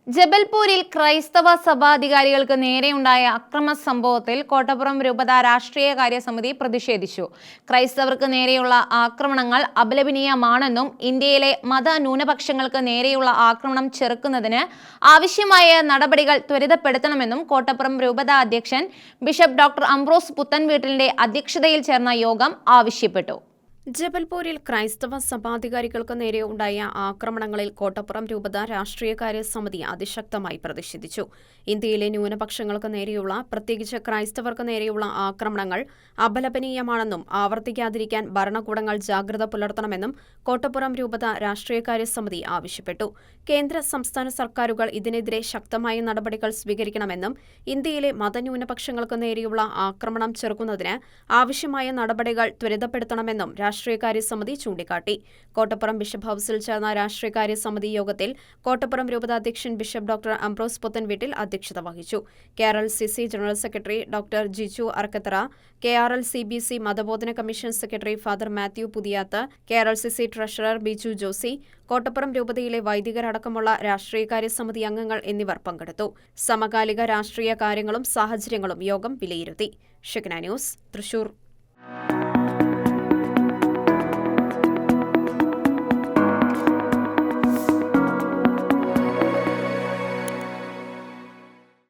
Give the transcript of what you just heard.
ജബൽപൂരിൽ ക്രൈസ്തവ സഭാധികാരികൾക്ക് നേരെയുണ്ടായ അക്രമ സംഭവത്തിൽ കോട്ടപ്പുറം രൂപത രാഷ്ട്രീയകാര്യ സമിതി പ്രതിഷേധിച്ചു. ക്രൈസ്തവർക്ക് നേരെയുള്ള ആക്രമണങ്ങൾ അപലപനീയമാണെന്നും ഇന്ത്യയിലെ മത ന്യൂനപക്ഷങ്ങൾക്ക് നേരെയുള്ള ആക്രമണം ചെറുക്കുന്നതിന് ആവശ്യമായ നടപടികൾ ത്വരിതപ്പെടുത്തണമെന്നും കോട്ടപ്പുറം രൂപത അധ്യക്ഷൻ ബിഷപ്പ് ഡോക്ടർ അംബ്രോസ് പുത്തൻവീട്ടിലിന്റെ അധ്യക്ഷതയിൽ ചേർന്ന യോഗം ആവശ്യപ്പെട്ടു. ജബൽപൂരിൽ ക്രൈസ്തവ സഭാധികാരികൾക്ക് നേരെ ഉണ്ടായ ആക്രമണങ്ങളിൽ കോട്ടപ്പുറം രൂപത രാഷ്ട്രീയകാര്യ സമിതി അതിശക്തമായി പ്രതിഷേധിച്ചു. ഇന്ത്യയിലെ ന്യൂനപക്ഷങ്ങൾക്ക് നേരെയുള്ള, പ്രത്യേകിച്ച് ക്രൈസ്തവർക്ക് നേരെയുള്ള ആക്രമണങ്ങൾ അപലപനീയമാണെന്നും ആവർത്തിക്കാതിരിക്കാൻ ഭരണകൂടങ്ങൾ ജാഗ്രത പുലർത്തണമെന്നും കോട്ടപ്പുറം രൂപത രാഷ്ട്രീയകാര്യ സമിതി ആവശ്യപ്പെട്ടു. കേന്ദ്ര സംസ്ഥാന സർക്കാരുകൾ ഇതിനെതിരെ ശക്തമായ നടപടികൾ സ്വീകരിക്കണമെന്നും ഇന്ത്യയിലെ മതന്യൂനപക്ഷങ്ങൾക്ക് നേരെയുള്ള ആക്രമണം ചെറുക്കുന്നതിന് ആവശ്യമായ നടപടികൾ ത്വരിതപ്പെടുത്തണമെന്നും രാഷ്ട്രീയകാര്യ സമിതി ചൂണ്ടിക്കാട്ടി. കോട്ടപ്പുറം ബിഷപ്പ് ഹൌസിൽ ചേർന്ന രാഷ്ട്രീയകാര്യ സമിതി യോഗത്തിൽ കോട്ടപ്പുറം രൂപത അധ്യക്ഷൻ ബിഷപ്പ് ഡോക്ടർ അംബ്രോസ് പുത്തൻവീട്ടിൽ അധ്യക്ഷത വഹിച്ചു. KRLCC general secretary doctor Jiju Arkathara, KRLCBC മതബോധന commission secretary father Mathew Puthiyath, KRLCC treasurer Biju Josy, Kottappuram രൂപതയിലെ വൈദികരടക്കമുള്ള രാഷ്ട്രീയകാര്യ സമിതി അംഗങ്ങൾ എന്നിവർ പങ്കെടുത്തു. സമകാലിക രാഷ്ട്രീയ കാര്യങ്ങളും സാഹചര്യങ്ങളും യോഗം വിലയിരുത്തി. ഷെഗ്ന ന്യൂസ്, തൃശൂർ.